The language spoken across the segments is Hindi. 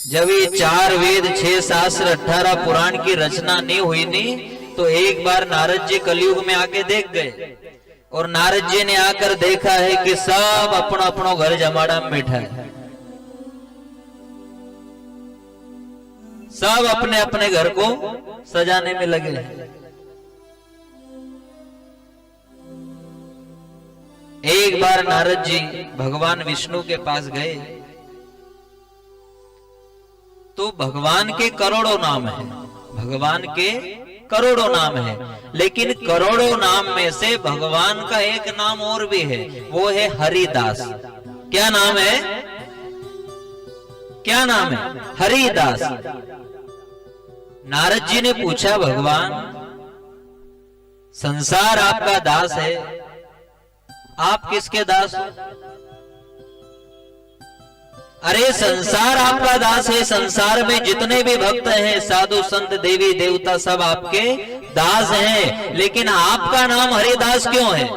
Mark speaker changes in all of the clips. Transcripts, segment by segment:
Speaker 1: जब ये 4 वेद 6 शास्त्र 18 पुराण की रचना नहीं हुई नहीं, तो एक बार नारद जी कलयुग में आके देख गए। और नारद जी ने आकर देखा है कि सब अपनो अपनो घर जमाड़ा में बैठा है, सब अपने अपने घर को सजाने में लगे हैं। एक बार नारद जी भगवान विष्णु के पास गए, तो भगवान के करोड़ों नाम है, भगवान के करोड़ों नाम है, लेकिन करोड़ों नाम में से भगवान का एक नाम और भी है, वो है हरिदास। क्या नाम है? क्या नाम है? हरिदास। नारद जी ने पूछा, भगवान संसार आपका दास है, आप किसके दास हो? अरे संसार आपका दास है, संसार में जितने भी भक्त हैं, साधु संत देवी देवता सब आपके दास हैं, लेकिन आपका नाम हरिदास क्यों है?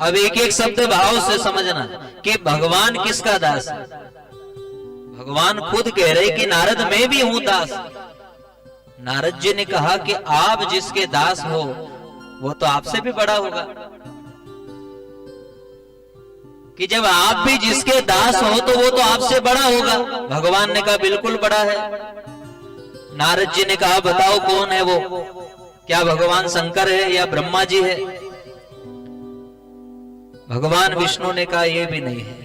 Speaker 1: अब एक एक शब्द भाव से समझना कि भगवान किसका दास है। भगवान खुद कह रहे कि नारद मैं भी हूं दास। नारद जी ने कहा कि आप जिसके दास हो वो तो आपसे भी बड़ा होगा, कि जब आप भी जिसके दास हो तो वो तो आपसे बड़ा होगा। भगवान ने कहा बिल्कुल बड़ा है। नारद जी ने कहा बताओ कौन है वो? क्या भगवान शंकर है या ब्रह्मा जी है? भगवान विष्णु ने कहा ये भी नहीं है।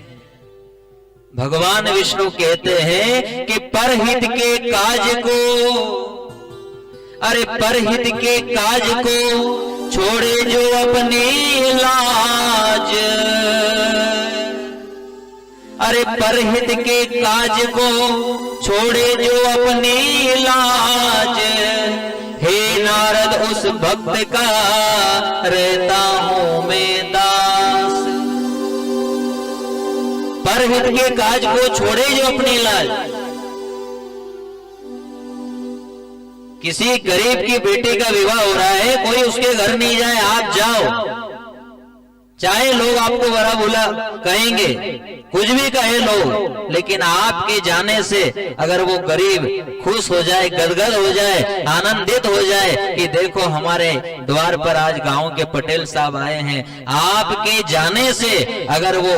Speaker 1: भगवान विष्णु कहते हैं कि परहित के काज को, अरे परहित के काज को छोड़े जो अपनी लाज, अरे परहित के काज को छोड़े जो अपनी लाज, हे नारद उस भक्त का रहता हूं मैं दास। परहित के काज को छोड़े जो अपनी लाज। किसी गरीब की बेटी का विवाह हो रहा है, कोई उसके घर नहीं जाए, आप जाओ, चाहे लोग आपको बड़ा बुला कहेंगे, कुछ भी कहे लोग, लेकिन आपके जाने से अगर वो गरीब खुश हो जाए, गदगद हो जाए, आनंदित हो जाए कि देखो हमारे द्वार पर आज गांव के पटेल साहब आए हैं, आपके जाने से अगर वो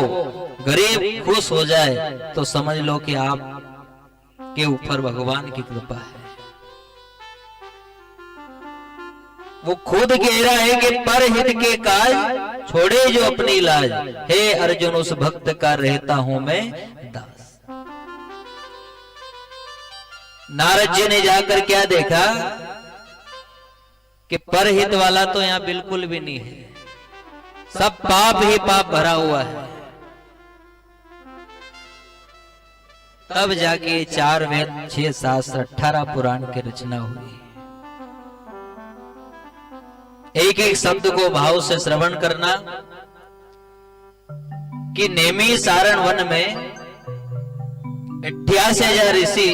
Speaker 1: गरीब खुश हो जाए, तो समझ लो कि आप के ऊपर भगवान की कृपा है। वो खुद कह रहा है कि परहित के काज छोड़े जो अपनी लाज, हे अर्जुन उस भक्त का रहता हूं मैं दास। नारद जी ने जाकर क्या देखा कि परहित वाला तो यहां बिल्कुल भी नहीं है, सब पाप ही पाप भरा हुआ है। तब जाके 4 वेद 6 शास्त्र 18 पुराण की रचना हुई। एक एक शब्द को भाव से श्रवण करना कि नेमी सारण वन में 88,000 ऋषि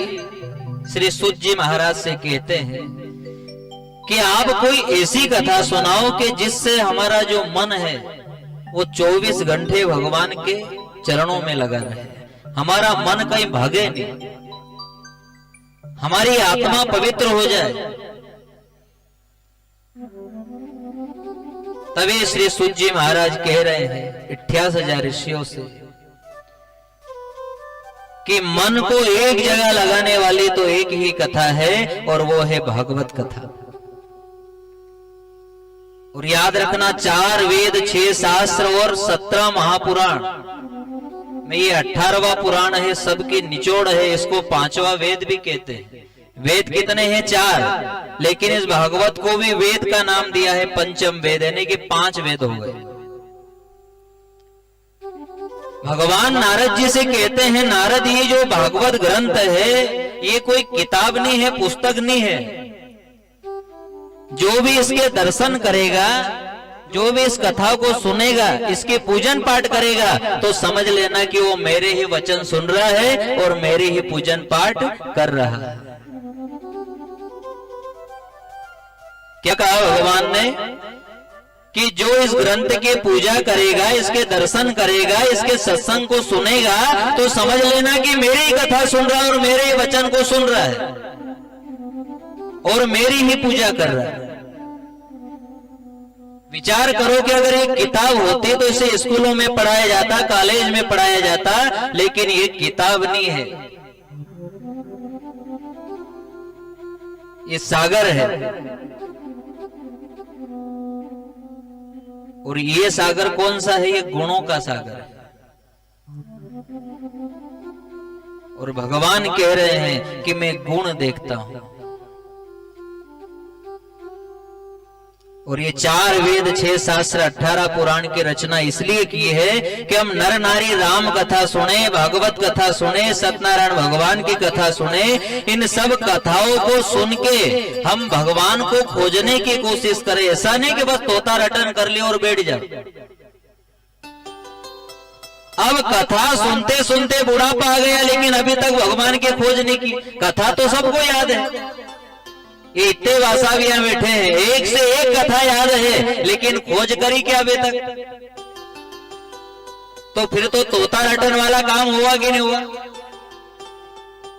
Speaker 1: श्री सूत जी महाराज से कहते हैं कि आप कोई ऐसी कथा सुनाओ कि जिससे हमारा जो मन है वो 24 घंटे भगवान के चरणों में लगा रहे, हमारा मन कहीं भागे नहीं, हमारी आत्मा पवित्र हो जाए। तभी श्री सूत जी महाराज कह रहे हैं 88,000 ऋषियों से कि मन को एक जगह लगाने वाली तो एक ही कथा है, और वो है भागवत कथा। और याद रखना 4 वेद 6 शास्त्र और 17 महापुराण में ये 18वां पुराण है, सबकी निचोड़ है। इसको 5वां वेद भी कहते हैं। वेद कितने हैं? 4, लेकिन इस भागवत को भी वेद का नाम दिया है पंचम वेद, यानी कि 5 वेद हो गए। भगवान नारद जी से कहते हैं, नारद ये जो भागवत ग्रंथ है ये कोई किताब नहीं है, पुस्तक नहीं है। जो भी इसके दर्शन करेगा, जो भी इस कथा को सुनेगा, इसके पूजन पाठ करेगा, तो समझ लेना कि वो मेरे ही वचन सुन रहा है और मेरे ही पूजन पाठ कर रहा है। क्या कहा भगवान ने कि जो इस ग्रंथ की पूजा करेगा, इसके दर्शन करेगा, इसके सत्संग को सुनेगा, तो समझ लेना कि मेरी ही कथा सुन रहा है और मेरे ही वचन को सुन रहा है और मेरी ही पूजा कर रहा है। विचार करो कि अगर एक किताब होती तो इसे स्कूलों में पढ़ाया जाता, कॉलेज में पढ़ाया जाता, लेकिन ये किताब नहीं है, ये सागर है। और ये सागर कौन सा है? ये गुणों का सागर है। और भगवान कह रहे हैं कि मैं गुण देखता हूं। और ये 4 वेद, 6 शास्त्र, 18 पुराण की रचना इसलिए की है कि हम नर नारी राम कथा सुने, भागवत कथा सुने, सत्यनारायण भगवान की कथा सुने। इन सब कथाओं को सुन के हम भगवान को खोजने की कोशिश करें। ऐसा नहीं कि बस तोता रटन कर लिया और बैठ जाए। अब कथा सुनते सुनते बुढ़ापा आ गया, लेकिन अभी तक भगवान की खोज नहीं की। कथा तो सबको याद है, ये इतने वासावियां बैठे हैं, एक से एक कथा याद है, लेकिन खोज करी क्या अभी तक? तो फिर तो तोता रटन वाला काम हुआ कि नहीं हुआ?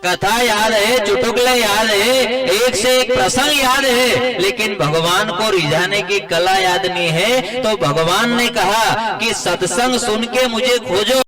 Speaker 1: कथा याद है, चुटकुले याद है, एक से एक प्रसंग याद है, लेकिन भगवान को रिझाने की कला याद नहीं है। तो भगवान ने कहा कि सत्संग सुन के मुझे खोजो।